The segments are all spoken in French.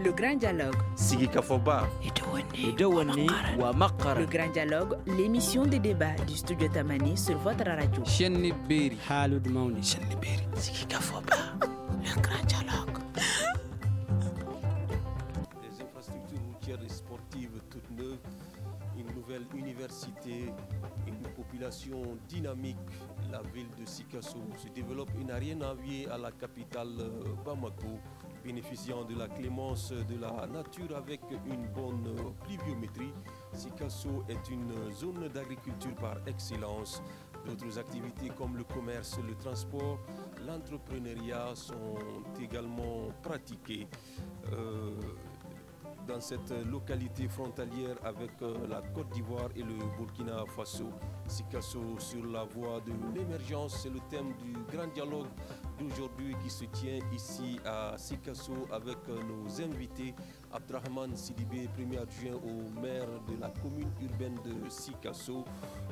Le grand dialogue. Sigi Kafoba. Le grand dialogue, l'émission des débats du studio Tamani sur votre radio. Sigi Kafoba. Le grand dialogue. Des infrastructures routières et sportives toutes neuves, une nouvelle université, une population dynamique. La ville de Sikasso se développe et n'a rien à envier à la capitale Bamako, bénéficiant de la clémence de la nature avec une bonne pluviométrie. Sikasso est une zone d'agriculture par excellence. D'autres activités comme le commerce, le transport, l'entrepreneuriat sont également pratiquées. Dans cette localité frontalière avec la Côte d'Ivoire et le Burkina Faso. Sikasso sur la voie de l'émergence, c'est le thème du grand dialogue d'aujourd'hui qui se tient ici à Sikasso avec nos invités. Abdrahman Sidibé, premier adjoint au maire de la commune urbaine de Sikasso.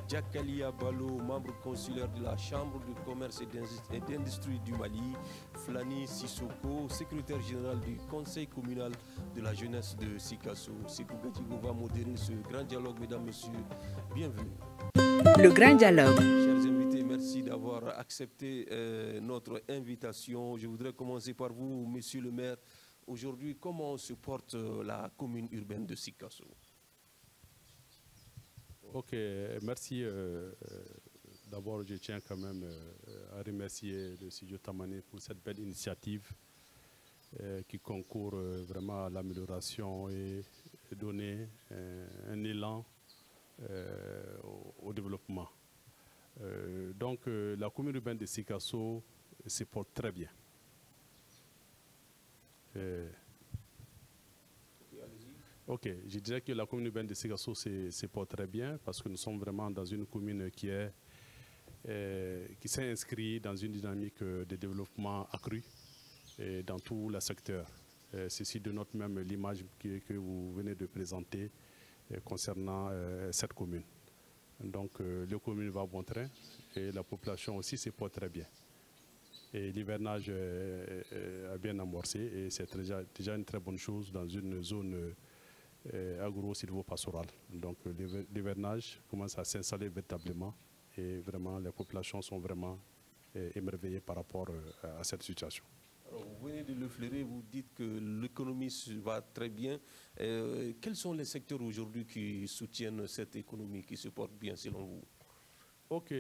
Djakalia Balo, membre consulaire de la Chambre de commerce et d'industrie du Mali. Flani Sissoko, secrétaire général du conseil communal de la jeunesse de Sikasso. Sekou Gatigo va modérer ce grand dialogue, mesdames, messieurs. Bienvenue. Le grand dialogue. Chers invités, merci d'avoir accepté notre invitation. Je voudrais commencer par vous, monsieur le maire. Aujourd'hui, comment se porte la commune urbaine de Sikasso? Ok, merci. D'abord, je tiens quand même à remercier le studio Tamani pour cette belle initiative qui concourt vraiment à l'amélioration et donner un élan au développement. Donc, la commune urbaine de Sikasso se porte très bien. Ok, je dirais que la commune urbaine de Sikasso se porte très bien parce que nous sommes vraiment dans une commune qui s'est inscrite dans une dynamique de développement accru dans tout le secteur. Ceci dénote même l'image que vous venez de présenter concernant cette commune. Donc la commune va bon train et la population aussi se porte très bien. Et l'hivernage a bien amorcé et c'est déjà une très bonne chose dans une zone agro-silvopastorale. Donc l'hivernage commence à s'installer véritablement et vraiment les populations sont vraiment émerveillées par rapport à cette situation. Alors, vous venez de le flairer, vous dites que l'économie va très bien. Quels sont les secteurs aujourd'hui qui soutiennent cette économie, qui se porte bien selon vous? Ok,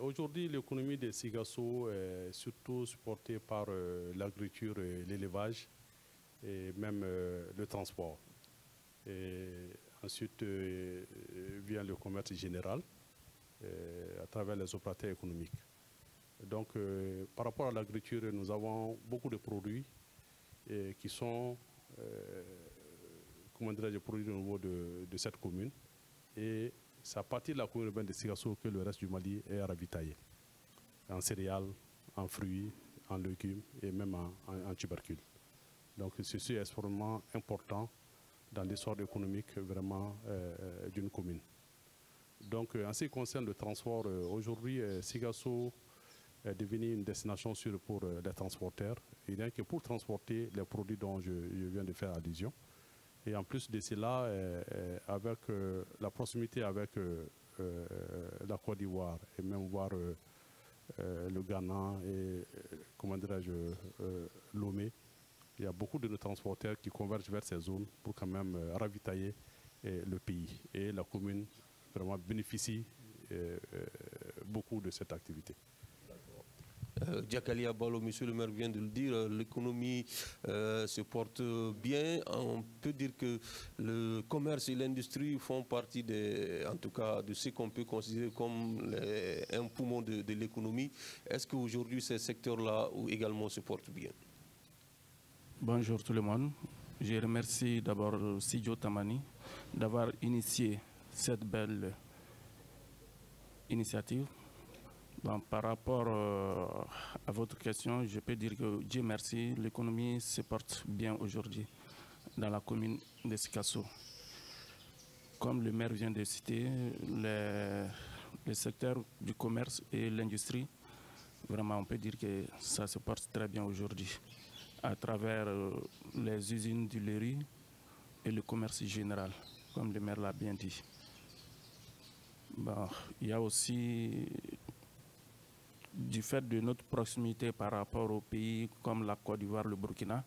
aujourd'hui l'économie de Sikasso est surtout supportée par l'agriculture et l'élevage et même le transport. Et ensuite vient le commerce général à travers les opérateurs économiques. Donc par rapport à l'agriculture, nous avons beaucoup de produits qui sont comment dirais-je, produits au niveau de cette commune. Et c'est à partir de la commune urbaine de Sikasso que le reste du Mali est ravitaillé. En céréales, en fruits, en légumes et même en tubercules. Donc ceci est extrêmement important dans l'histoire économique vraiment d'une commune. Donc en ce qui concerne le transport, aujourd'hui Sikasso est devenu une destination sûre pour les transporteurs. Et rien que pour transporter les produits dont je viens de faire allusion. Et en plus de cela, avec la proximité avec la Côte d'Ivoire et même voir le Ghana et comment dirais-je, Lomé, il y a beaucoup de nos transporteurs qui convergent vers ces zones pour quand même ravitailler le pays. Et la commune vraiment bénéficie beaucoup de cette activité. Djakalia Balo, monsieur le maire vient de le dire, l'économie se porte bien. On peut dire que le commerce et l'industrie font partie en tout cas de ce qu'on peut considérer comme un poumon de l'économie. Est-ce qu'aujourd'hui ces secteurs-là également se portent bien? Bonjour tout le monde. Je remercie d'abord Studio Tamani d'avoir initié cette belle initiative. Donc, par rapport à votre question, je peux dire que Dieu merci, l'économie se porte bien aujourd'hui dans la commune de Sikasso. Comme le maire vient de citer, le secteur du commerce et l'industrie, vraiment on peut dire que ça se porte très bien aujourd'hui. à travers les usines d'huilerie et le commerce général, comme le maire l'a bien dit. Bon, il y a aussi, du fait de notre proximité par rapport aux pays comme la Côte d'Ivoire, le Burkina,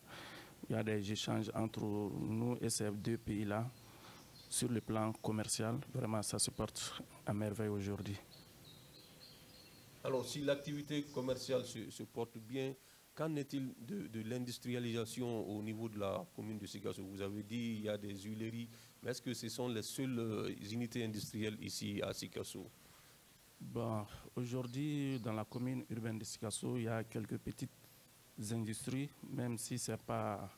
il y a des échanges entre nous et ces deux pays-là sur le plan commercial. Vraiment, ça se porte à merveille aujourd'hui. Alors, si l'activité commerciale se porte bien, qu'en est-il de l'industrialisation au niveau de la commune de Sikasso? Vous avez dit qu'il y a des huileries, mais est-ce que ce sont les seules unités industrielles ici à Sikasso? Bon, aujourd'hui, dans la commune urbaine de Sikasso, il y a quelques petites industries, même si ce n'est pas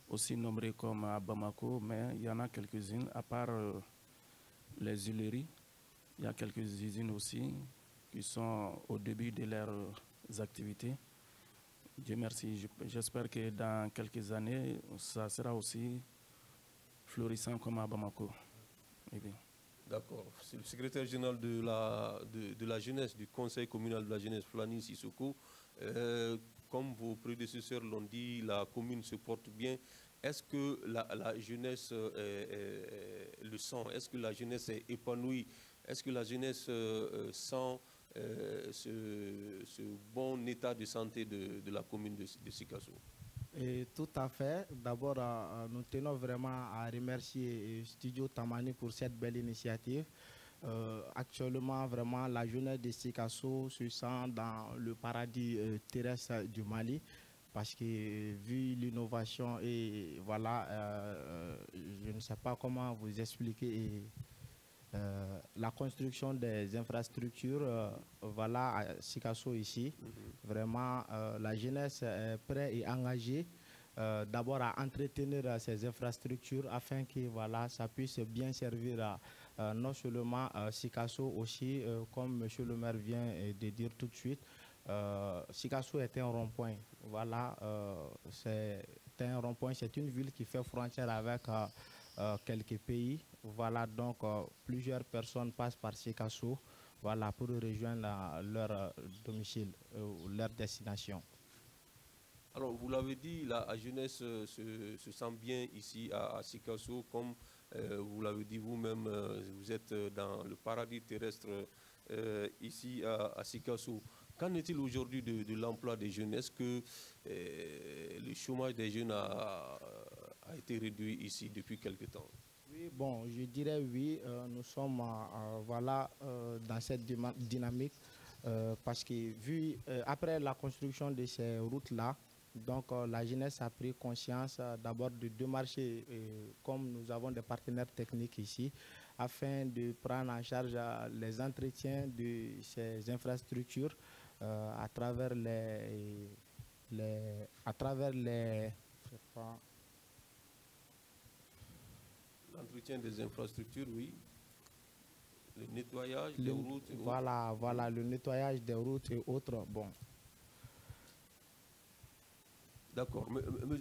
aussi nombreux comme à Bamako, mais il y en a quelques-unes, à part les huileries. Il y a quelques usines aussi qui sont au début de leurs activités. Dieu merci, j'espère que dans quelques années, ça sera aussi florissant comme à Bamako. D'accord. C'est le secrétaire général de la jeunesse, du conseil communal de la jeunesse, Flani Sissoko. Comme vos prédécesseurs l'ont dit, la commune se porte bien. Est-ce que la jeunesse le sent? Est-ce que la jeunesse est épanouie? Est-ce que la jeunesse sent ce bon état de santé de la commune de Sikasso? Et tout à fait. D'abord, nous tenons vraiment à remercier Studio Tamani pour cette belle initiative. Actuellement, vraiment, la jeunesse de Sikasso se sent dans le paradis terrestre du Mali, parce que vu l'innovation et voilà, je ne sais pas comment vous expliquer. La construction des infrastructures, voilà, à Sikasso ici, vraiment, la jeunesse est prête et engagée d'abord à entretenir ces infrastructures afin que voilà, ça puisse bien servir non seulement Sikasso aussi, comme M. le maire vient de dire tout de suite. Sikasso est un rond-point. Voilà, c'est un rond-point, c'est une ville qui fait frontière avec quelques pays. Voilà, donc plusieurs personnes passent par Sikasso, voilà, pour rejoindre leur domicile ou leur destination. Alors, vous l'avez dit, la jeunesse se sent bien ici à Sikasso, comme vous l'avez dit vous-même, vous êtes dans le paradis terrestre ici à Sikasso. Qu'en est-il aujourd'hui de l'emploi des jeunes? Est-ce que le chômage des jeunes a été réduit ici depuis quelque temps? Oui, bon, je dirais oui, nous sommes voilà, dans cette dynamique parce que vu après la construction de ces routes-là, donc la jeunesse a pris conscience d'abord de démarcher, comme nous avons des partenaires techniques ici, afin de prendre en charge les entretiens de ces infrastructures à travers l'entretien des infrastructures, oui. Le nettoyage des routes. Voilà, voilà, le nettoyage des routes et autres. Bon. D'accord.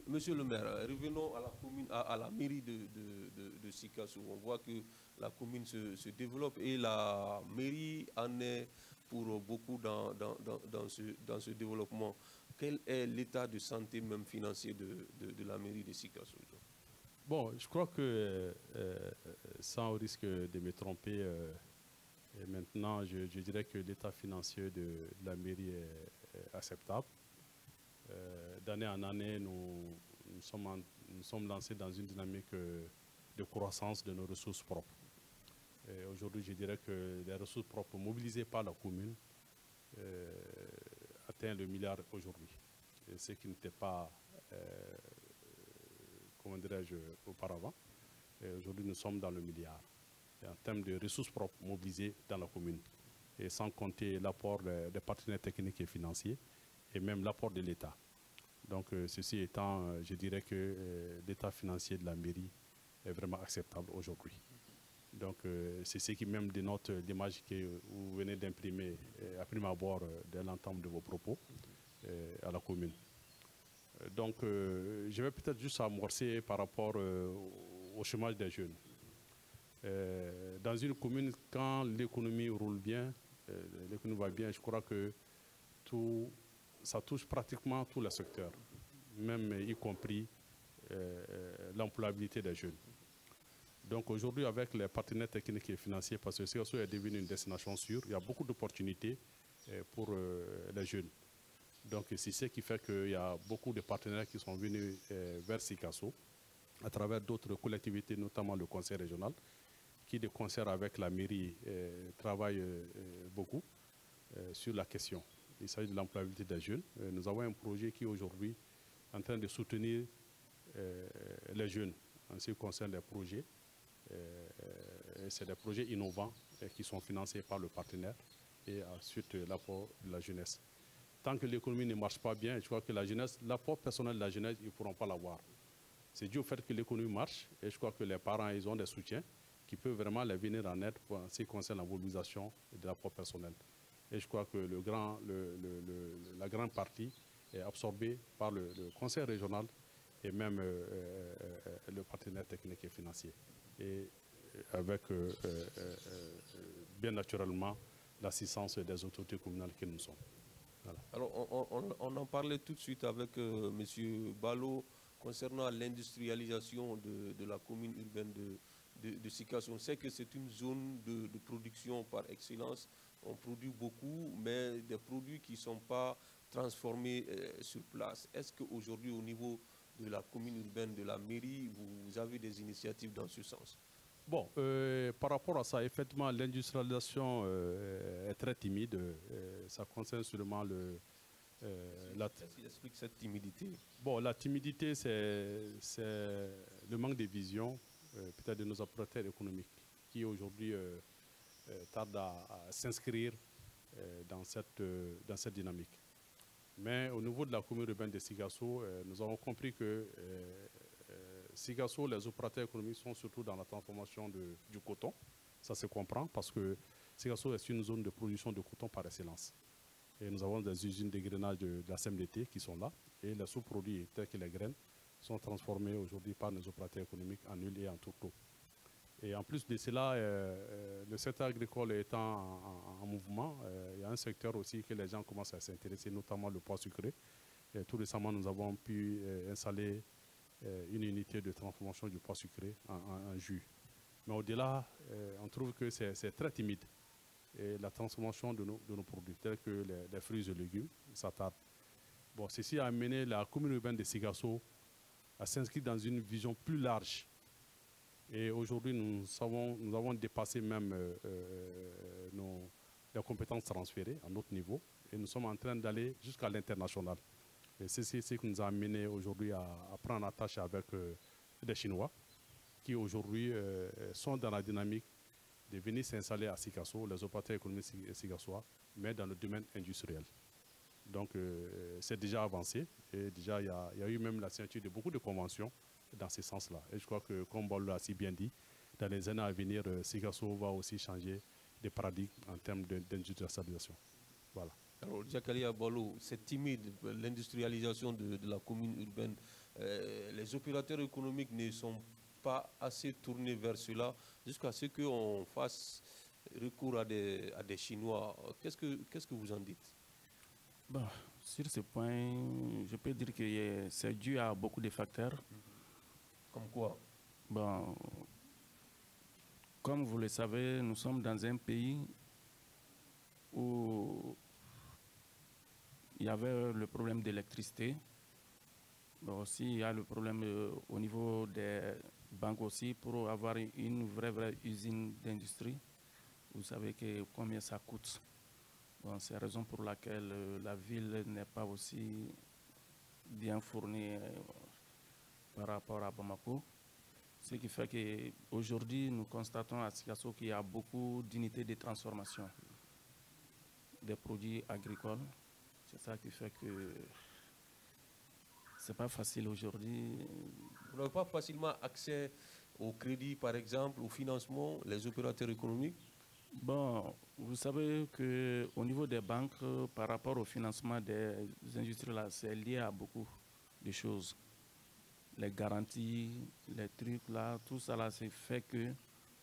Monsieur le maire, revenons à la commune, à la mairie de Sikasso. On voit que la commune se développe et la mairie en est pour beaucoup dans ce développement. Quel est l'état de santé même financier de la mairie de Sikasso? Bon, je crois que, sans risque de me tromper, maintenant, je dirais que l'état financier de la mairie est acceptable. D'année en année, nous sommes lancés dans une dynamique de croissance de nos ressources propres. Aujourd'hui, je dirais que les ressources propres mobilisées par la commune atteignent le milliard aujourd'hui, ce qui n'était pas, comment dirais-je, auparavant. Aujourd'hui, nous sommes dans le milliard en termes de ressources propres mobilisées dans la commune, et sans compter l'apport des partenaires techniques et financiers, et même l'apport de l'État. Donc, ceci étant, je dirais que l'état financier de la mairie est vraiment acceptable aujourd'hui. Donc, c'est ce qui même dénote l'image que vous venez d'imprimer à prime abord de l'entente de vos propos à la commune. Donc, je vais peut-être juste amorcer par rapport au chômage des jeunes. Dans une commune, quand l'économie roule bien, l'économie va bien, je crois que ça touche pratiquement tous les secteurs. même y compris l'employabilité des jeunes. Donc aujourd'hui, avec les partenaires techniques et financiers, parce que Sikasso est devenu une destination sûre, il y a beaucoup d'opportunités pour les jeunes. Donc c'est ce qui fait qu'il y a beaucoup de partenaires qui sont venus vers Sikasso à travers d'autres collectivités, notamment le conseil régional, qui de concert avec la mairie travaille beaucoup sur la question. Il s'agit de l'employabilité des jeunes. Nous avons un projet qui est aujourd'hui en train de soutenir les jeunes en ce qui concerne les projets. C'est des projets innovants qui sont financés par le partenaire et ensuite l'apport de la jeunesse. Tant que l'économie ne marche pas bien, je crois que la jeunesse, l'apport personnel de la jeunesse, ils ne pourront pas l'avoir. C'est dû au fait que l'économie marche et je crois que les parents, ils ont des soutiens qui peuvent vraiment les venir en aide pour ce qui concerne la mobilisation de l'apport personnel. Et je crois que la grande partie est absorbée par le conseil régional et même le partenaire technique et financier. Et avec, bien naturellement, l'assistance des autorités communales que nous sommes. Voilà. Alors, on en parlait tout de suite avec M. Balo concernant l'industrialisation de la commune urbaine de Sikasso. On sait que c'est une zone de production par excellence. On produit beaucoup, mais des produits qui ne sont pas transformés sur place. Est-ce qu'aujourd'hui, au niveau de la commune urbaine, de la mairie, vous avez des initiatives dans ce sens? Bon, par rapport à ça, effectivement, l'industrialisation est très timide. Ça concerne seulement Qu'est-ce qui explique cette timidité? Bon, la timidité, c'est le manque de vision, peut-être de nos opérateurs économiques, qui aujourd'hui tardent à s'inscrire dans cette dynamique. Mais au niveau de la commune urbaine de Sikasso, nous avons compris que Sikasso, les opérateurs économiques sont surtout dans la transformation du coton. Ça se comprend parce que Sikasso est une zone de production de coton par excellence. Et nous avons des usines de grainage de la CMDT qui sont là. Et les sous-produits tels que les graines sont transformés aujourd'hui par nos opérateurs économiques en huile et en tourteau. Et en plus de cela, le secteur agricole étant en mouvement, il y a un secteur aussi que les gens commencent à s'intéresser, notamment le pois sucré. Et tout récemment, nous avons pu installer une unité de transformation du pois sucré en jus. Mais au-delà, on trouve que c'est très timide. Et la transformation de nos produits, tels que les fruits et légumes, ça tarde. Bon, ceci a amené la commune urbaine de Sikasso à s'inscrire dans une vision plus large. Et aujourd'hui, nous avons dépassé même les compétences transférées à notre niveau. Et nous sommes en train d'aller jusqu'à l'international. Et c'est ce qui nous a amené aujourd'hui à prendre attache avec des Chinois qui aujourd'hui sont dans la dynamique de venir s'installer à Sikasso, les opérateurs économiques sikassois, mais dans le domaine industriel. Donc c'est déjà avancé et déjà il y a eu même la signature de beaucoup de conventions dans ce sens-là. Et je crois que, comme Balo l'a si bien dit, dans les années à venir, Sikasso va aussi changer de paradigme en termes d'industrialisation. Voilà. Alors, Diakalia Balo, c'est timide, l'industrialisation de la commune urbaine. Les opérateurs économiques ne sont pas assez tournés vers cela jusqu'à ce qu'on fasse recours à des Chinois. Qu'est-ce que vous en dites? Bon, sur ce point, je peux dire que c'est dû à beaucoup de facteurs. Comme quoi? Bon, comme vous le savez, nous sommes dans un pays où il y avait le problème d'électricité. Bon, aussi, il y a le problème au niveau des banques aussi. Pour avoir une vraie usine d'industrie, vous savez combien ça coûte. Bon, c'est la raison pour laquelle la ville n'est pas aussi bien fournie par rapport à Bamako. Ce qui fait qu'aujourd'hui, nous constatons à Sikasso qu'il y a beaucoup d'unités de transformation des produits agricoles. C'est ça qui fait que c'est pas facile aujourd'hui. Vous n'avez pas facilement accès au crédit, par exemple, au financement, les opérateurs économiques? Bon, vous savez qu'au niveau des banques, par rapport au financement des industries, là, c'est lié à beaucoup de choses. Les garanties, les trucs là, tout ça là, c'est fait que,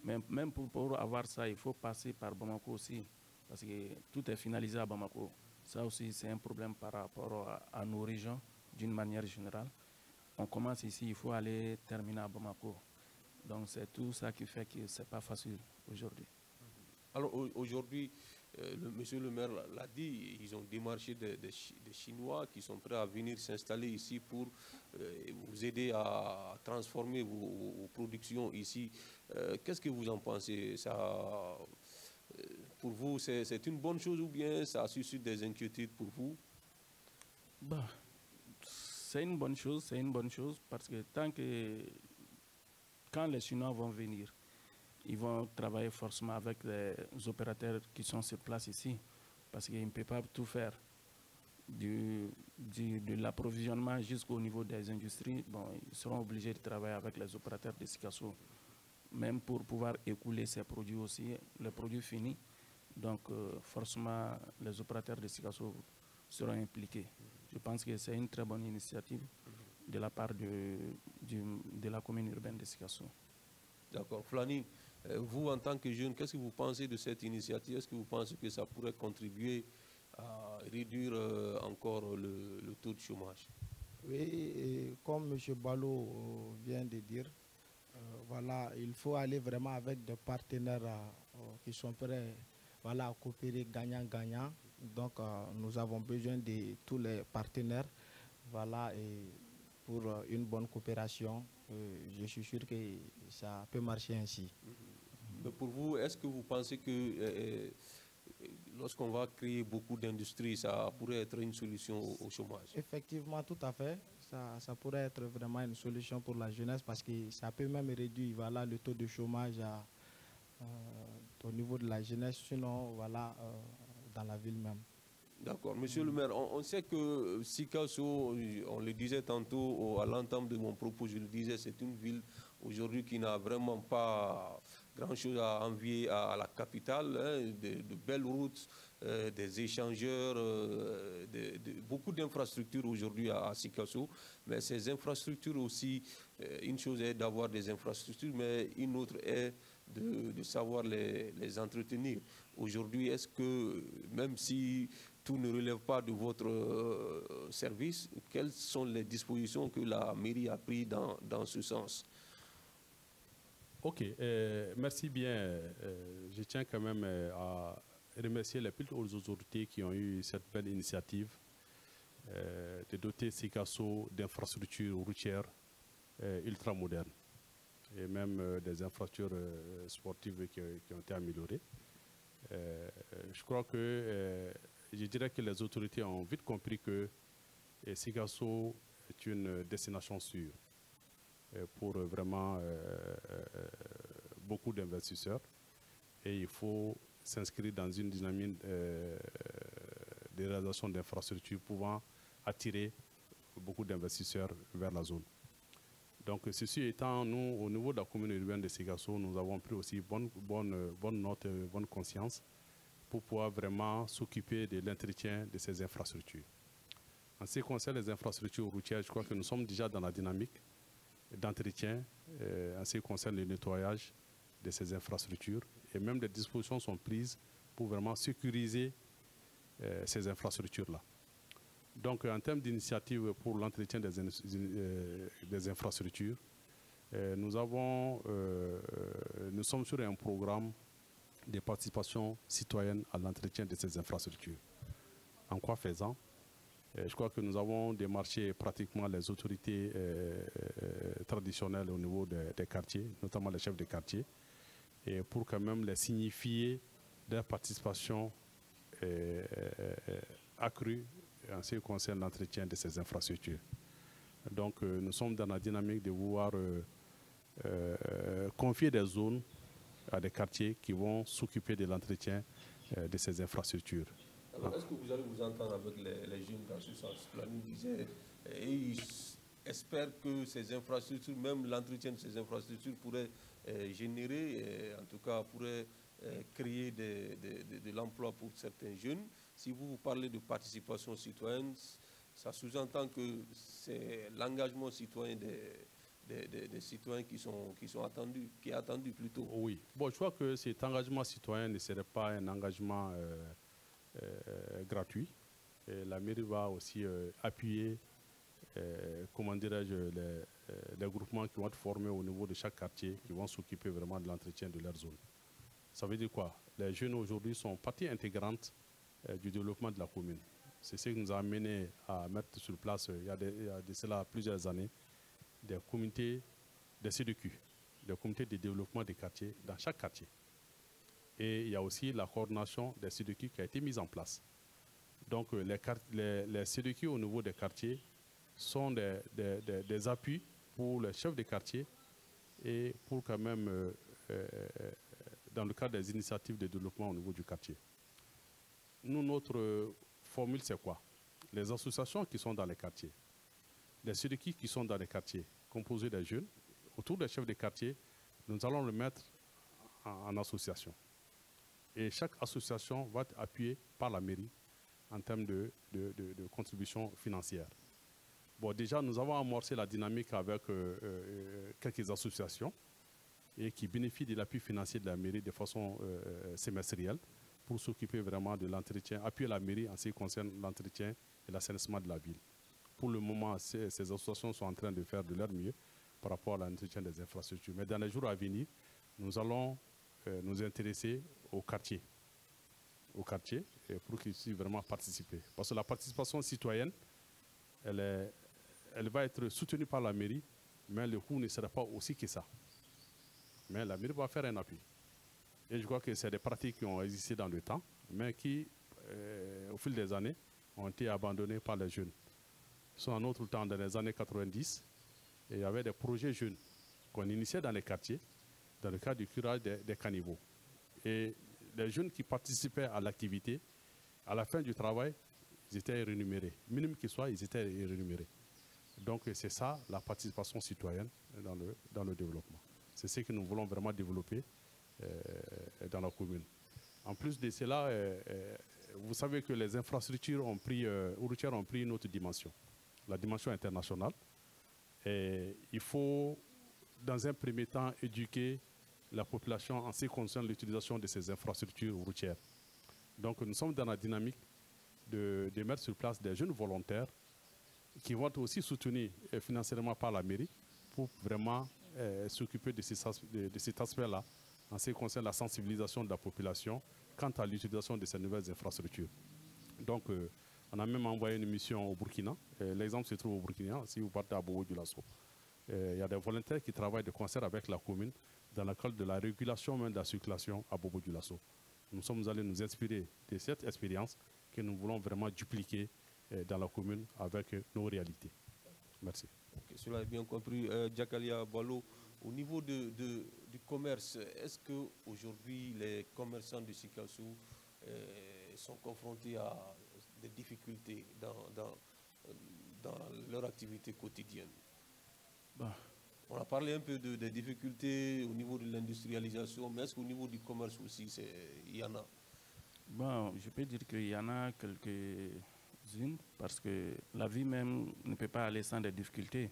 même pour avoir ça, il faut passer par Bamako aussi, parce que tout est finalisé à Bamako. Ça aussi, c'est un problème par rapport à nos régions. d'une manière générale. On commence ici, il faut aller terminer à Bamako. Donc c'est tout ça qui fait que ce n'est pas facile aujourd'hui. Alors aujourd'hui, monsieur le maire l'a dit, ils ont démarché des Chinois qui sont prêts à venir s'installer ici pour vous aider à transformer vos productions ici. Qu'est-ce que vous en pensez? Ça, pour vous, c'est une bonne chose ou bien ça suscite des inquiétudes pour vous? Bah, c'est une bonne chose parce que quand les Chinois vont venir, ils vont travailler forcément avec les opérateurs qui sont sur place ici, parce qu'ils ne peuvent pas tout faire. De l'approvisionnement jusqu'au niveau des industries, bon, ils seront obligés de travailler avec les opérateurs de Sikasso, même pour pouvoir écouler ces produits aussi, les produits finis. Donc, forcément, les opérateurs de Sikasso seront impliqués. Je pense que c'est une très bonne initiative de la part de la commune urbaine de Sikasso. D'accord. Flani, vous, en tant que jeune, qu'est-ce que vous pensez de cette initiative? Est-ce que vous pensez que ça pourrait contribuer à réduire encore le taux de chômage? Oui, et comme M. Balo vient de dire, voilà, il faut aller vraiment avec des partenaires qui sont prêts, voilà, à coopérer gagnant-gagnant. Donc, nous avons besoin de tous les partenaires, voilà, et pour une bonne coopération. Je suis sûr que ça peut marcher ainsi. Mais pour vous, est-ce que vous pensez que lorsqu'on va créer beaucoup d'industries, ça pourrait être une solution au chômage? Effectivement, tout à fait. Ça pourrait être vraiment une solution pour la jeunesse parce que ça peut même réduire, voilà, le taux de chômage au niveau de la jeunesse, sinon voilà, dans la ville même. D'accord. Monsieur le maire, on sait que Sikasso, on le disait tantôt à l'entame de mon propos, je le disais, c'est une ville aujourd'hui qui n'a vraiment pas grand-chose à envier à la capitale, hein, de belles routes, des échangeurs, beaucoup d'infrastructures aujourd'hui à Sikasso. Mais ces infrastructures aussi, une chose est d'avoir des infrastructures, mais une autre est de savoir les entretenir. Aujourd'hui, est-ce que, même si tout ne relève pas de votre service, quelles sont les dispositions que la mairie a prises dans ce sens? Ok, merci bien. Je tiens quand même à remercier les plus hautes autorités qui ont eu cette belle initiative de doter Sikasso d'infrastructures routières ultra-modernes et même des infrastructures sportives qui ont été améliorées. Je crois que je dirais que les autorités ont vite compris que Sikasso est une destination sûre pour vraiment beaucoup d'investisseurs et il faut s'inscrire dans une dynamique de réalisation d'infrastructures pouvant attirer beaucoup d'investisseurs vers la zone. Donc ceci étant, nous, au niveau de la commune urbaine de Sikasso, nous avons pris aussi bonne note, bonne conscience pour pouvoir vraiment s'occuper de l'entretien de ces infrastructures. En ce qui concerne les infrastructures routières, je crois que nous sommes déjà dans la dynamique d'entretien en ce qui concerne le nettoyage de ces infrastructures et même des dispositions sont prises pour vraiment sécuriser ces infrastructures-là. Donc en termes d'initiative pour l'entretien des infrastructures, nous sommes sur un programme de participation citoyenne à l'entretien de ces infrastructures. En quoi faisant? Je crois que nous avons démarché pratiquement les autorités traditionnelles au niveau des quartiers, notamment les chefs de quartier, et pour quand même les signifier leur participation accrue en ce qui concerne l'entretien de ces infrastructures. Donc nous sommes dans la dynamique de vouloir confier des zones à des quartiers qui vont s'occuper de l'entretien de ces infrastructures. Alors, est-ce que vous allez vous entendre avec les jeunes dans ce sens? Flani disait, et ils espèrent que ces infrastructures, même l'entretien de ces infrastructures pourrait générer, en tout cas pourrait créer de l'emploi pour certains jeunes. Si vous parlez de participation citoyenne, ça sous-entend que c'est l'engagement citoyen des citoyens qui est attendu plutôt. Oui. Bon, je crois que cet engagement citoyen ne serait pas un engagement gratuit. Et la mairie va aussi appuyer comment dirais-je, les groupements qui vont être formés au niveau de chaque quartier, qui vont s'occuper vraiment de l'entretien de leur zone. Ça veut dire quoi? Les jeunes aujourd'hui sont partie intégrante du développement de la commune. C'est ce qui nous a amené à mettre sur place, il y a de cela plusieurs années, des comités, des CDQ, des comités de développement des quartiers dans chaque quartier. Et il y a aussi la coordination des CDQ qui a été mise en place. Donc les CDQ au niveau des quartiers sont des appuis pour les chefs de quartier et pour quand même, dans le cadre des initiatives de développement au niveau du quartier. Nous, notre formule, c'est quoi? Les associations qui sont dans les quartiers, les CDQ qui sont dans les quartiers, composés des jeunes, autour des chefs de quartier, nous allons le mettre en association. Et chaque association va être appuyée par la mairie en termes de contribution financière. Bon, déjà, nous avons amorcé la dynamique avec quelques associations et qui bénéficient de l'appui financier de la mairie de façon semestrielle pour s'occuper vraiment de l'entretien, appuyer la mairie en ce qui concerne l'entretien et l'assainissement de la ville. Pour le moment, ces associations sont en train de faire de leur mieux par rapport à l'entretien des infrastructures. Mais dans les jours à venir, nous allons nous intéresser au quartier pour qu'ils puissent vraiment participer. Parce que la participation citoyenne, elle va être soutenue par la mairie, mais le coût ne sera pas aussi que ça. Mais la mairie va faire un appui. Et je crois que c'est des pratiques qui ont existé dans le temps, mais qui, au fil des années, ont été abandonnées par les jeunes. Sur un autre temps, dans les années 90, il y avait des projets jeunes qu'on initiait dans les quartiers, dans le cadre du curage des caniveaux. Et les jeunes qui participaient à l'activité, à la fin du travail, ils étaient rémunérés. Minimum qu'ils soient, ils étaient rémunérés. Donc c'est ça, la participation citoyenne dans le développement. C'est ce que nous voulons vraiment développer dans la commune. En plus de cela, vous savez que les infrastructures routières ont pris une autre dimension, la dimension internationale. Et il faut, dans un premier temps, éduquer la population en ce qui concerne l'utilisation de ces infrastructures routières. Donc nous sommes dans la dynamique de mettre sur place des jeunes volontaires qui vont être aussi soutenus financièrement par la mairie pour vraiment s'occuper de cet aspect-là en ce qui concerne la sensibilisation de la population quant à l'utilisation de ces nouvelles infrastructures. Donc, on a même envoyé une mission au Burkina. L'exemple se trouve au Burkina, si vous partez à Bobo-Dioulasso. Il y a des volontaires qui travaillent de concert avec la commune dans le cadre de la régulation même de la circulation à Bobo-Dioulasso. Nous sommes allés nous inspirer de cette expérience que nous voulons vraiment dupliquer dans la commune avec nos réalités. Merci. Okay, cela est bien compris. Djakalia Balo, au niveau du commerce, est-ce qu'aujourd'hui les commerçants de Sikassou sont confrontés à des difficultés dans leur activité quotidienne? On a parlé un peu des difficultés au niveau de l'industrialisation, mais est-ce qu'au niveau du commerce aussi, il y en a? Bon, je peux dire qu'il y en a quelques-unes, parce que la vie même ne peut pas aller sans des difficultés.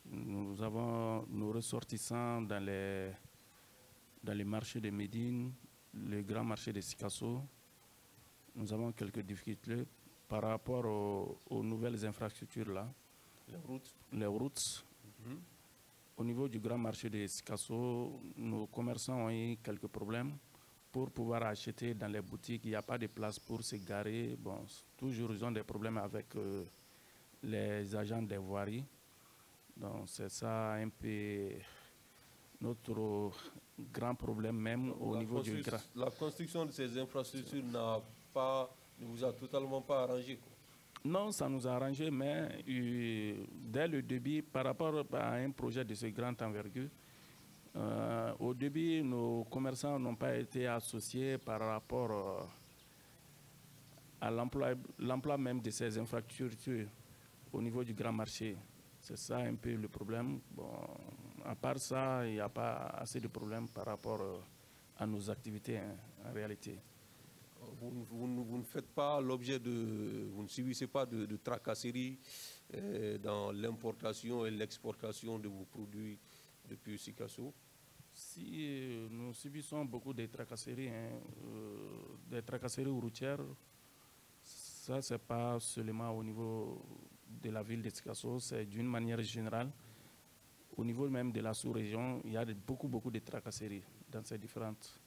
Nous avons nos ressortissants dans les marchés de Médine, le grand marché de Sikasso. Nous avons quelques difficultés par rapport aux nouvelles infrastructures là. Les routes. Au niveau du grand marché de Sikasso, nos commerçants ont eu quelques problèmes pour pouvoir acheter dans les boutiques. Il n'y a pas de place pour se garer. Bon, toujours ils ont des problèmes avec les agents des voiries. Donc c'est ça un peu notre grand problème même au niveau du grand. La construction de ces infrastructures ne vous a totalement pas arrangé, quoi. Non, ça nous a arrangé, mais dès le début, par rapport à un projet de ce grand envergure, au début, nos commerçants n'ont pas été associés par rapport à l'emploi même de ces infrastructures au niveau du grand marché. C'est ça un peu le problème. Bon, à part ça, il n'y a pas assez de problèmes par rapport à nos activités en réalité. Vous ne faites pas l'objet vous ne subissez pas de tracasseries dans l'importation et l'exportation de vos produits depuis Sikasso? Si nous subissons beaucoup de tracasseries, des tracasseries routières, ça c'est pas seulement au niveau de la ville de Sikasso, c'est d'une manière générale. Au niveau même de la sous-région, il y a beaucoup de tracasseries dans ces différentes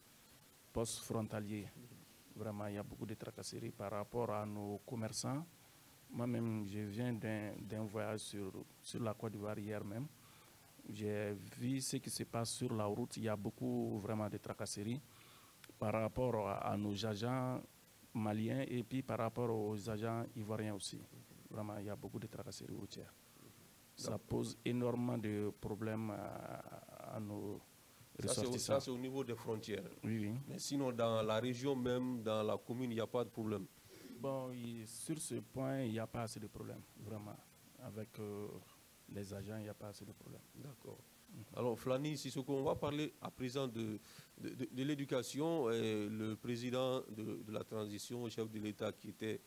postes frontaliers. Vraiment, il y a beaucoup de tracasseries par rapport à nos commerçants. Moi-même, je viens d'un voyage sur la Côte d'Ivoire hier même. J'ai vu ce qui se passe sur la route. Il y a beaucoup vraiment de tracasseries par rapport à nos agents maliens et puis par rapport aux agents ivoiriens aussi. Vraiment, il y a beaucoup de tracasseries routières. Ça pose énormément de problèmes à nos ressortissants. Ça, c'est au niveau des frontières. Oui, oui. Mais sinon, dans la région même, dans la commune, il n'y a pas de problème. Bon, sur ce point, il n'y a pas assez de problèmes, vraiment. Avec les agents, il n'y a pas assez de problèmes. D'accord. Alors, Flani Sissoko, on va parler à présent de l'éducation. Le président de la transition, chef de l'État qui était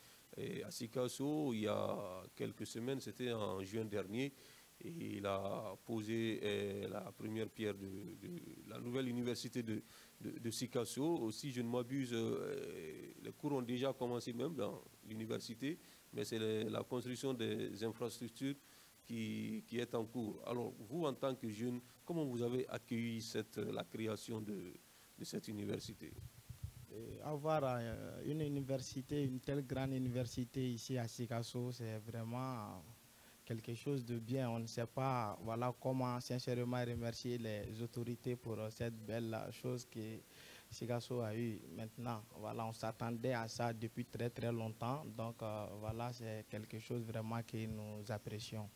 à Sikasso il y a quelques semaines, c'était en juin dernier, et il a posé la première pierre de la nouvelle université de Sikasso. Si je ne m'abuse, les cours ont déjà commencé même dans l'université, mais c'est la construction des infrastructures qui est en cours. Alors, vous, en tant que jeune, comment vous avez accueilli la création de cette université? Avoir une université, une telle grande université ici à Sikasso, c'est vraiment quelque chose de bien. On ne sait pas comment sincèrement remercier les autorités pour cette belle chose que Sikasso a eue. Maintenant, on s'attendait à ça depuis très très longtemps. Donc c'est quelque chose vraiment que nous apprécions.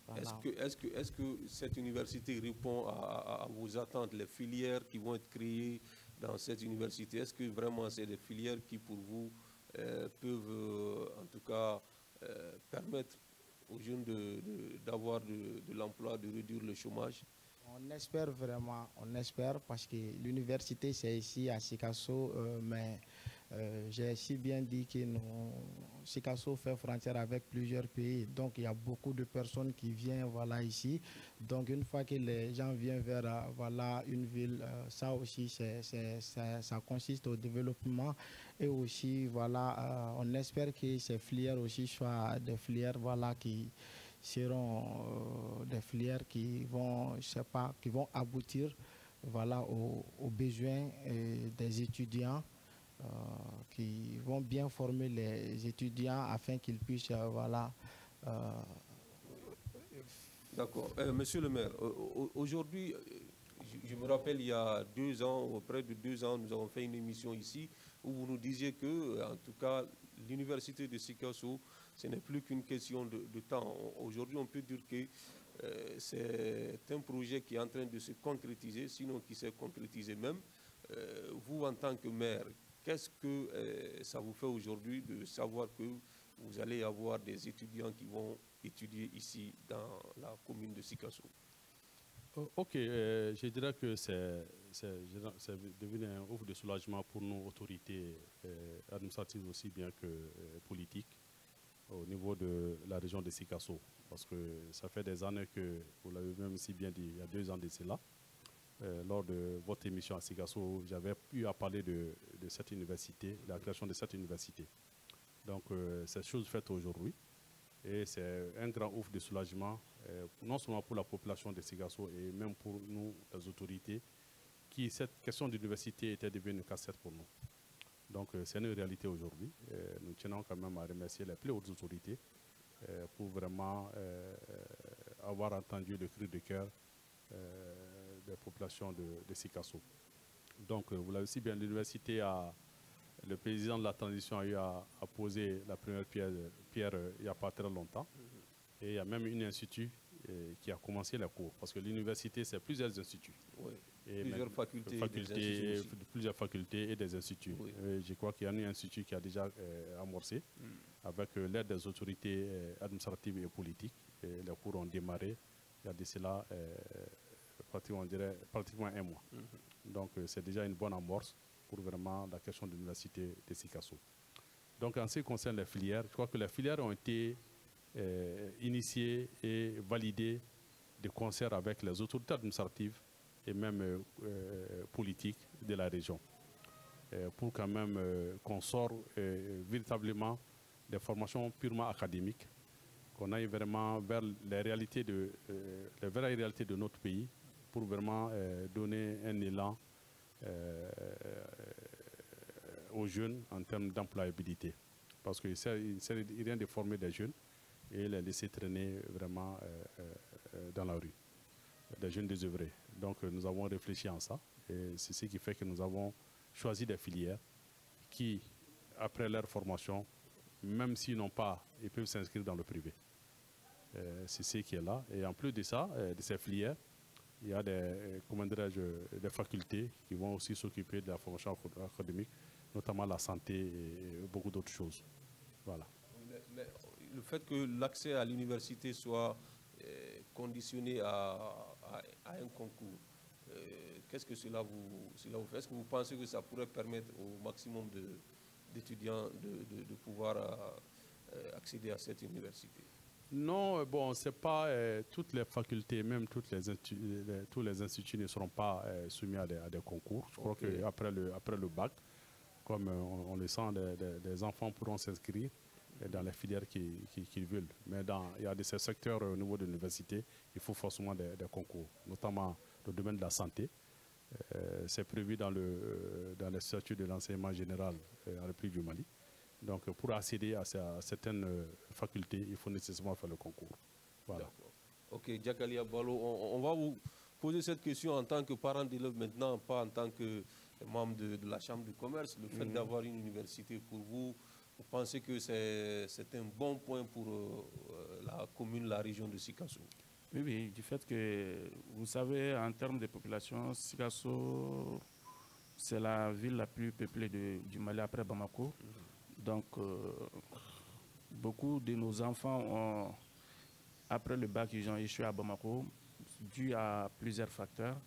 Voilà. Est-ce que cette université répond à vos attentes, les filières qui vont être créées dans cette université? Est-ce que vraiment c'est des filières qui, pour vous, peuvent en tout cas permettre aux jeunes d'avoir de l'emploi, de réduire le chômage? On espère vraiment, on espère, parce que l'université c'est ici à Sikasso, mais j'ai si bien dit que Sikasso fait frontière avec plusieurs pays, donc il y a beaucoup de personnes qui viennent ici. Donc une fois que les gens viennent vers une ville, ça aussi ça consiste au développement, et aussi on espère que ces filières aussi soient des filières qui seront des filières qui vont, qui vont aboutir aux besoins des étudiants, qui vont bien former les étudiants afin qu'ils puissent D'accord. Monsieur le maire, aujourd'hui, je me rappelle il y a 2 ans, près de 2 ans, nous avons fait une émission ici où vous nous disiez que, en tout cas, l'université de Sikasso, ce n'est plus qu'une question de temps. Aujourd'hui, on peut dire que c'est un projet qui est en train de se concrétiser, sinon qui s'est concrétisé même. Vous, en tant que maire, qu'est-ce que ça vous fait aujourd'hui de savoir que vous allez avoir des étudiants qui vont étudier ici dans la commune de Sikasso? Ok, je dirais que c'est devenu un ouf de soulagement pour nos autorités administratives aussi bien que politiques au niveau de la région de Sikasso, parce que ça fait des années que, vous l'avez même si bien dit, il y a 2 ans de cela, lors de votre émission à Sikasso, j'avais eu à parler de cette université, de la création de cette université. Donc c'est chose faite aujourd'hui. Et c'est un grand ouf de soulagement, non seulement pour la population de Sikasso et même pour nous, les autorités, qui cette question d'université était devenue une casse-tête pour nous. Donc c'est une réalité aujourd'hui. Nous tenons quand même à remercier les plus hautes autorités pour vraiment avoir entendu le cri de cœur des populations de Sikasso. Donc vous l'avez si bien, l'université a... Le président de la transition a eu à poser la première pierre il n'y a pas très longtemps. Et il y a même un institut qui a commencé les cours. Parce que l'université, c'est plusieurs instituts. Oui. Et plusieurs facultés plusieurs facultés et des instituts. Oui. Je crois qu'il y a un institut qui a déjà amorcé. Avec l'aide des autorités administratives et politiques. Et les cours ont démarré il y a de cela pratiquement 1 mois. Donc c'est déjà une bonne amorce pour vraiment la question de l'université de Sikasso. Donc en ce qui concerne les filières, je crois que les filières ont été initiées et validées de concert avec les autorités administratives et même politiques de la région. Pour quand même qu'on sorte véritablement des formations purement académiques, qu'on aille vraiment vers les réalités les vraies réalités de notre pays pour vraiment donner un élan aux jeunes en termes d'employabilité. Parce qu'il ne sert rien de former des jeunes et les laisser traîner vraiment dans la rue, des jeunes désœuvrés. Donc nous avons réfléchi à ça et c'est ce qui fait que nous avons choisi des filières qui, après leur formation, même s'ils n'ont pas, ils peuvent s'inscrire dans le privé. C'est ce qui est là. Et en plus de ça, de ces filières, il y a des facultés qui vont aussi s'occuper de la formation académique, notamment la santé et beaucoup d'autres choses. Voilà. Mais le fait que l'accès à l'université soit conditionné à un concours, qu'est-ce que cela vous fait? Est-ce que vous pensez que ça pourrait permettre au maximum d'étudiants de pouvoir accéder à cette université? Non, bon, c'est pas toutes les facultés, même tous les instituts ne seront pas soumis à des concours. Je crois qu'après le bac, comme on le sent, des enfants pourront s'inscrire dans les filières qu'ils veulent. Mais il y a ces secteurs au niveau de l'université, il faut forcément des concours, notamment le domaine de la santé. C'est prévu dans les statuts de l'enseignement général en République du Mali. Donc, pour accéder à certaines facultés, il faut nécessairement faire le concours. Voilà. Ok, Diakali Abalo, on va vous poser cette question en tant que parent d'élève maintenant, pas en tant que membre de la Chambre de commerce. Le fait d'avoir une université pour vous pensez que c'est un bon point pour la commune, la région de Sikasso? Oui, du fait que, vous savez, en termes de population, Sikasso, c'est la ville la plus peuplée du Mali après Bamako. Donc, beaucoup de nos enfants, après le bac, ils ont échoué à Bamako, dû à plusieurs facteurs.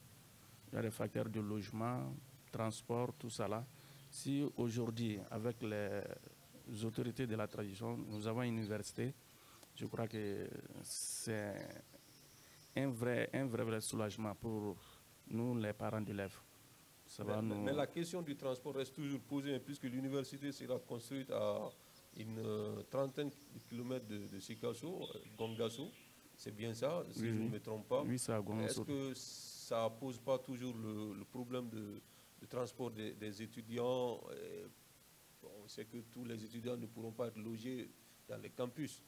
Il y a les facteurs de logement, transport, tout ça là. Si aujourd'hui, avec les autorités de la tradition, nous avons une université, je crois que c'est un vrai soulagement pour nous, les parents d'élèves. Mais la question du transport reste toujours posée, puisque l'université sera construite à une trentaine de kilomètres de Sikasso, Gongasso. C'est bien ça, si je ne me trompe pas. Oui, c'est à Gongasso. Est-ce que ça ne pose pas toujours le problème de transport des étudiants? On sait que tous les étudiants ne pourront pas être logés dans les campus.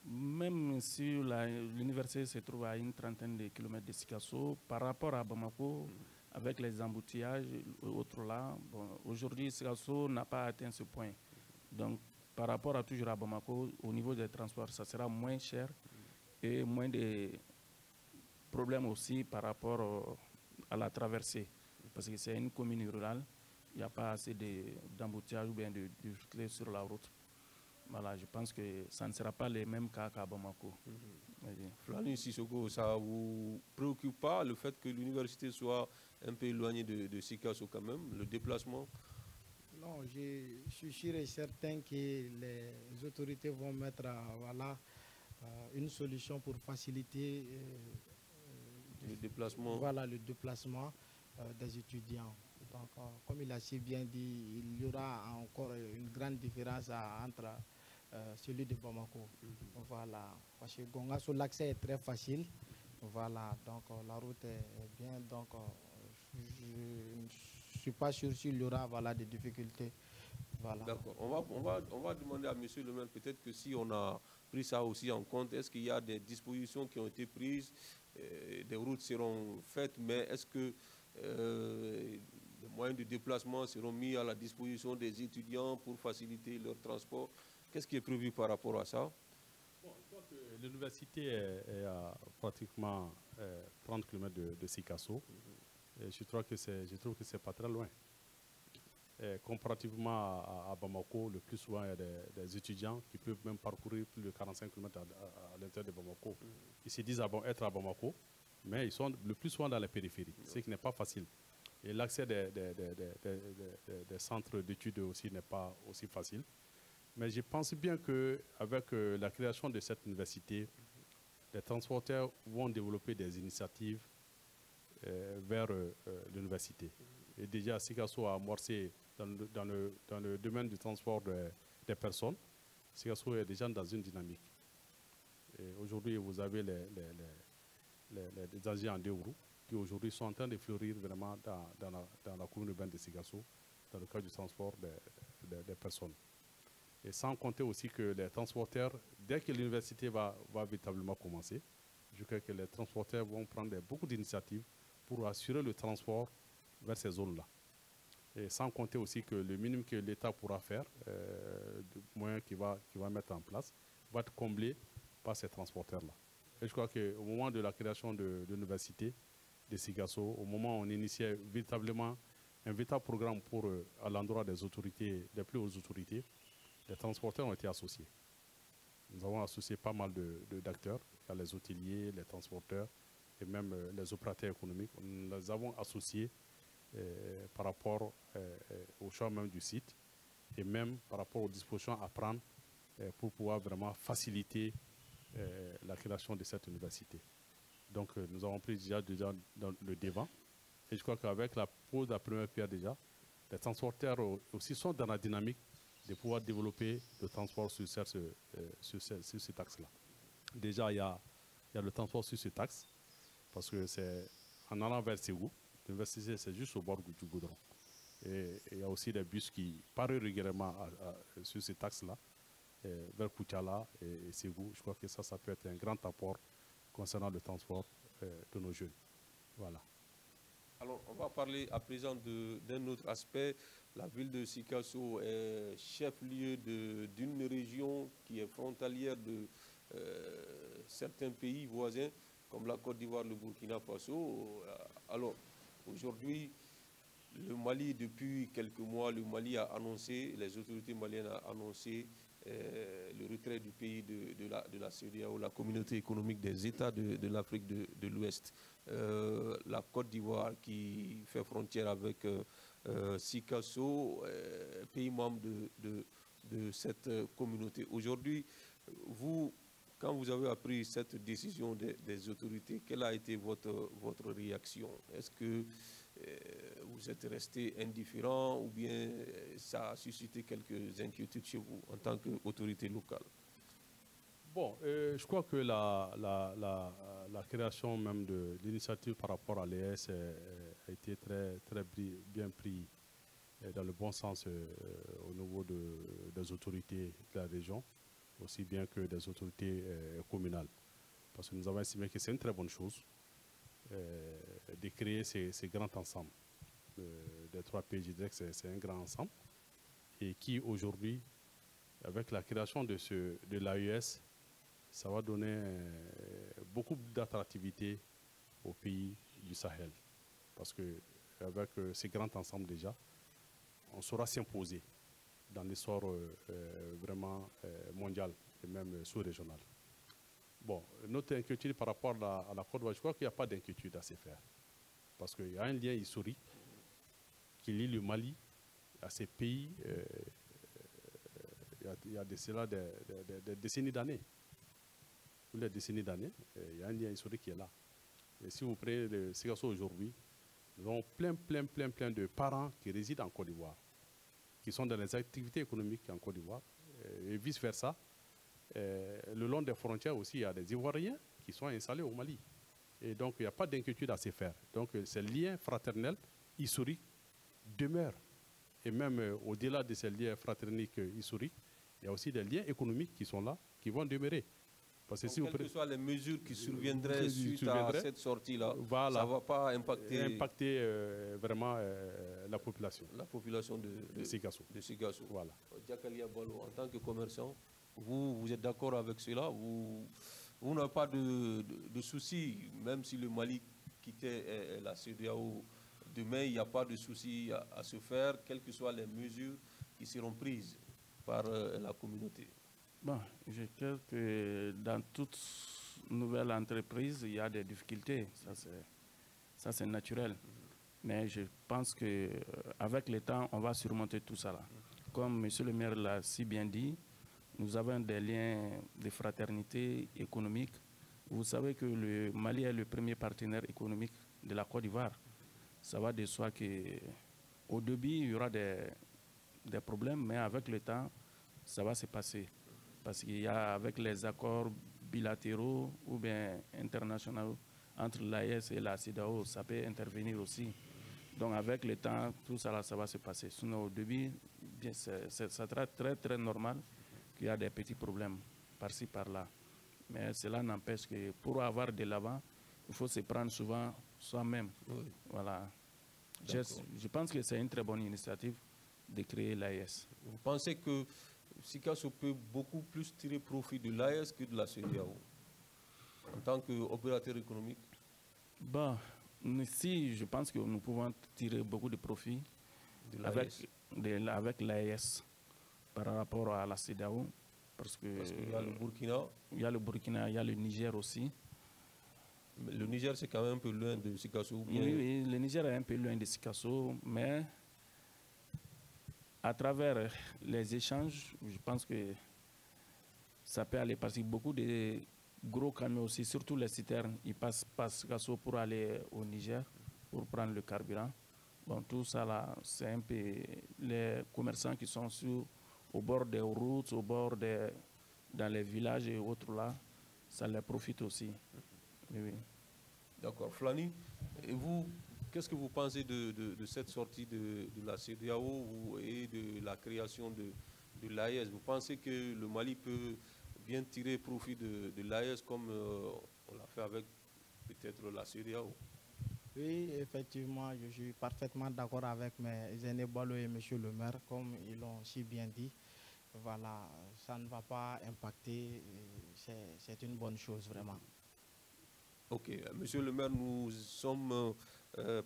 Même si l'université se trouve à une trentaine de kilomètres de Sikasso, par rapport à Bamako, avec les embouteillages et autres là, aujourd'hui Sikasso n'a pas atteint ce point. Donc par rapport à toujours à Bamako, au niveau des transports, ça sera moins cher et moins de problèmes aussi par rapport à la traversée. Parce que c'est une commune rurale, il n'y a pas assez d'embouteillages ou bien de difficultés sur la route. Voilà, je pense que ça ne sera pas les mêmes cas qu'à Bamako. Flani Sissoko, ça ne vous préoccupe pas le fait que l'université soit un peu éloignée de Sikasso quand même, le déplacement? Non, je suis sûr et certain que les autorités vont mettre une solution pour faciliter le déplacement. Voilà, le déplacement des étudiants. Donc, comme il a si bien dit, il y aura encore une grande différence entre celui de Bamako. Voilà, parce que Gongasso, l'accès est très facile. Voilà, donc la route est bien. Donc, je ne suis pas sûr s'il y aura des difficultés. Voilà. D'accord. On va demander à M. le maire, peut-être que si on a pris ça aussi en compte, est-ce qu'il y a des dispositions qui ont été prises, des routes seront faites, mais est-ce que les moyens de déplacement seront mis à la disposition des étudiants pour faciliter leur transport? Qu'est-ce qui est prévu par rapport à ça? Bon, je crois que l'université est à pratiquement 30 km de Sikasso. Et je trouve que c'est pas très loin. Et comparativement à Bamako, le plus souvent, il y a des étudiants qui peuvent même parcourir plus de 45 km à l'intérieur de Bamako. Ils se disent être à Bamako, mais ils sont le plus souvent dans la périphérie, ce qui n'est pas facile. Et l'accès des centres d'études aussi n'est pas aussi facile. Mais je pense bien qu'avec la création de cette université, les transporteurs vont développer des initiatives vers l'université. Et déjà, Sikasso a amorcé dans le domaine du transport des personnes. Sikasso est déjà dans une dynamique. Aujourd'hui, vous avez les agents en deux roues qui aujourd'hui sont en train de fleurir vraiment dans la commune urbaine de Sigasso, dans le cadre du transport des personnes. Et sans compter aussi que les transporteurs, dès que l'université va véritablement commencer, je crois que les transporteurs vont prendre beaucoup d'initiatives pour assurer le transport vers ces zones-là. Et sans compter aussi que le minimum que l'État pourra faire, de moyens qu'il va mettre en place, va être comblé par ces transporteurs-là. Et je crois qu'au moment de la création de l'université de Sigasso, au moment où on initiait véritablement un véritable programme à l'endroit des autorités, des plus hautes autorités, les transporteurs ont été associés. Nous avons associé pas mal d'acteurs, les hôteliers, les transporteurs et même les opérateurs économiques. Nous les avons associés par rapport au choix même du site et même par rapport aux dispositions à prendre pour pouvoir vraiment faciliter la création de cette université. Donc nous avons pris déjà dans le devant et je crois qu'avec la pose de la première pierre déjà, les transporteurs aussi sont dans la dynamique de pouvoir développer le transport sur cet axe-là. Déjà, il y a le transport sur cet axe parce que c'est en allant vers Ségou. L'université, c'est juste au bord du goudron. Et il y a aussi des bus qui partent régulièrement sur cet axe-là, vers Koutiala et Ségou. Je crois que ça peut être un grand apport concernant le transport de nos jeunes. Voilà. Alors, on va parler à présent d'un autre aspect. La ville de Sikasso est chef-lieu d'une région qui est frontalière de certains pays voisins, comme la Côte d'Ivoire, le Burkina Faso. Alors, aujourd'hui, le Mali, depuis quelques mois, les autorités maliennes ont annoncé le retrait du pays de la CEDEAO, la communauté économique des États de l'Afrique de l'Ouest. La Côte d'Ivoire, qui fait frontière avec Sikasso, pays membre de cette communauté. Aujourd'hui, quand vous avez appris cette décision des autorités, quelle a été votre réaction? Est-ce que vous êtes resté indifférent ou bien ça a suscité quelques inquiétudes chez vous en tant qu'autorité locale? Bon, je crois que la création même de l'initiative par rapport à l'ES a été très bien pris dans le bon sens au niveau des autorités de la région, aussi bien que des autorités communales. Parce que nous avons estimé que c'est une très bonne chose de créer ces grands ensembles. Des trois pays, je dirais que c'est un grand ensemble. Et qui aujourd'hui, avec la création de l'AES, ça va donner beaucoup d'attractivité aux pays du Sahel. Parce qu'avec ces grands ensembles déjà, on saura s'imposer dans l'essor vraiment mondial et même sous-régional. Bon, notre inquiétude par rapport à la Côte d'Ivoire, je crois qu'il n'y a pas d'inquiétude à se faire. Parce qu'il y a un lien historique qui lie le Mali à ces pays il y a de cela des décennies d'années. Pour les décennies d'années, il y a un lien historique qui est là. Et si vous prenez le Sigasso aujourd'hui, nous avons plein de parents qui résident en Côte d'Ivoire, qui sont dans les activités économiques en Côte d'Ivoire, et vice-versa. Le long des frontières aussi, il y a des Ivoiriens qui sont installés au Mali. Et donc, il n'y a pas d'inquiétude à se faire. Donc, ces liens fraternels, historiques, demeurent. Et même au-delà de ces liens fraternels historiques, il y a aussi des liens économiques qui sont là, qui vont demeurer. Parce que donc, si quelles que soient les mesures qui surviendraient suite à cette sortie-là, voilà, ça ne va pas impacter vraiment la population. La population de Sigasso. Voilà. Diakalia Balo, en tant que commerçant, vous êtes d'accord avec cela? Vous n'avez pas de soucis, même si le Mali quittait la CEDEAO demain, il n'y a pas de soucis à se faire, quelles que soient les mesures qui seront prises par la communauté? Bon, je crois que dans toute nouvelle entreprise, il y a des difficultés. Ça, c'est naturel. Mais je pense qu'avec le temps, on va surmonter tout ça. Là. Comme M. le maire l'a si bien dit, nous avons des liens de fraternité économique. Vous savez que le Mali est le premier partenaire économique de la Côte d'Ivoire. Ça va de soi qu'au début, il y aura des problèmes, mais avec le temps, ça va se passer. Parce qu'il y a, avec les accords bilatéraux ou bien internationaux entre l'AES et la CEDEAO, ça peut intervenir aussi. Donc avec le temps, tout ça, ça va se passer. Sinon, au début, ça sera très, très normal qu'il y a des petits problèmes par-ci, par-là. Mais cela n'empêche que pour avoir de l'avant, il faut se prendre souvent soi-même. Oui. Voilà. Je pense que c'est une très bonne initiative de créer l'AES. Vous pensez que Sikasso peut beaucoup plus tirer profit de l'AES que de la CEDEAO en tant qu'opérateur économique? Bon, si je pense que nous pouvons tirer beaucoup de profit avec l'AES par rapport à la CEDEAO. Parce qu'il y a le Burkina. Il y a le Burkina, il y a le Niger aussi. Mais le Niger, c'est quand même un peu loin de Sikasso. Oui, le Niger est un peu loin de Sikasso, mais à travers les échanges, je pense que ça peut aller parce que beaucoup de gros camions aussi, surtout les citernes, ils passent par Sikasso pour aller au Niger, pour prendre le carburant. Bon, tout ça là, c'est un peu les commerçants qui sont au bord des routes, dans les villages et autres là, ça les profite aussi. Oui. D'accord. Flani, et vous, qu'est-ce que vous pensez de cette sortie de la CEDEAO et de la création de l'AES? Vous pensez que le Mali peut bien tirer profit de l'AES comme on l'a fait avec peut-être la CEDEAO? Oui, effectivement, je suis parfaitement d'accord avec mes aînés Balo et M. le maire, comme ils l'ont si bien dit. Voilà, ça ne va pas impacter, c'est une bonne chose vraiment. Ok, Monsieur le maire, nous sommes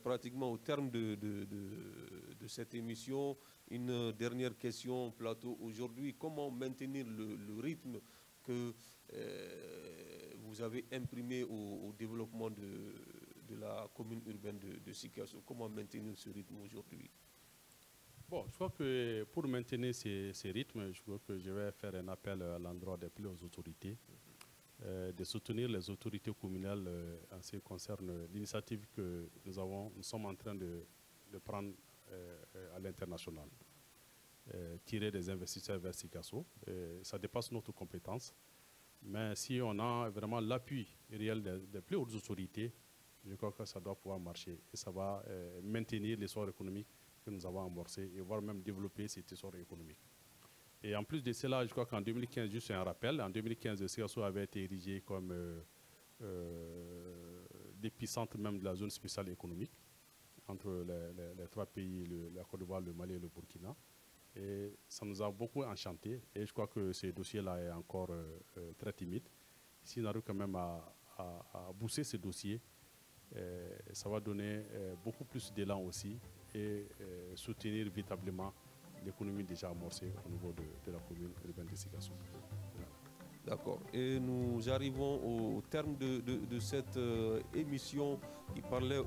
pratiquement au terme de cette émission. Une dernière question plateau aujourd'hui. Comment maintenir le rythme que vous avez imprimé au développement de la commune urbaine de Sikasso? Comment maintenir ce rythme aujourd'hui? Bon, je crois que pour maintenir ces rythmes, je crois que je vais faire un appel à l'endroit des plus hautes autorités, de soutenir les autorités communales en ce qui concerne l'initiative que nous sommes en train de prendre à l'international. Tirer des investisseurs vers Sikasso, ça dépasse notre compétence. Mais si on a vraiment l'appui réel des plus hautes autorités, je crois que ça doit pouvoir marcher. Et ça va maintenir l'essor économique que nous avons amorcé et voire même développer cet essor économique. Et en plus de cela, je crois qu'en 2015, juste un rappel, en 2015, Sikasso avait été érigé comme l'épicentre même de la zone spéciale économique entre les trois pays, la Côte d'Ivoire, le Mali et le Burkina. Et ça nous a beaucoup enchanté. Et je crois que ce dossier-là est encore très timide. Si on arrive quand même à booster ce dossier, ça va donner beaucoup plus d'élan aussi et soutenir véritablement l'économie déjà amorcée au niveau de la commune urbaine de Sikasso. D'accord. Et nous arrivons au terme de cette émission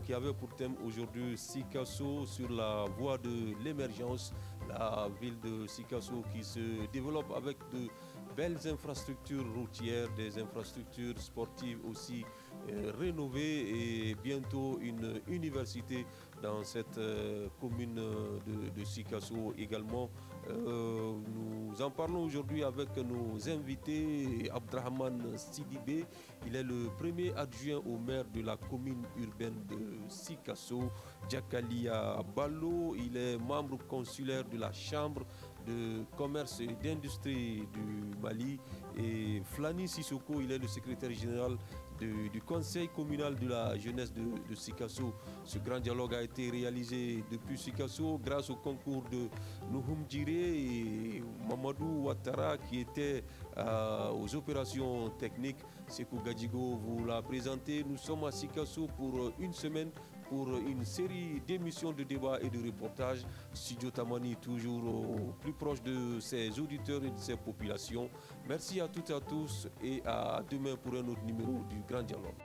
qui avait pour thème aujourd'hui Sikasso sur la voie de l'émergence, la ville de Sikasso qui se développe avec de belles infrastructures routières, des infrastructures sportives aussi rénovées et bientôt une université dans cette commune de Sikasso également. Nous en parlons aujourd'hui avec nos invités. Abdrahman Sidibé, il est le premier adjoint au maire de la commune urbaine de Sikasso. Djakalia Ballo, il est membre consulaire de la chambre de commerce et d'industrie du Mali. Et Flani Sissoko, il est le secrétaire général du conseil communal de la jeunesse de Sikasso. Ce grand dialogue a été réalisé depuis Sikasso grâce au concours de Nouhoum Djiré et Mamadou Ouattara qui étaient aux opérations techniques. Sekou Gadjigo vous l'a présenté. Nous sommes à Sikasso pour une semaine pour une série d'émissions de débats et de reportages. Studio Tamani toujours au plus proche de ses auditeurs et de ses populations. Merci à toutes et à tous et à demain pour un autre numéro du Grand Dialogue.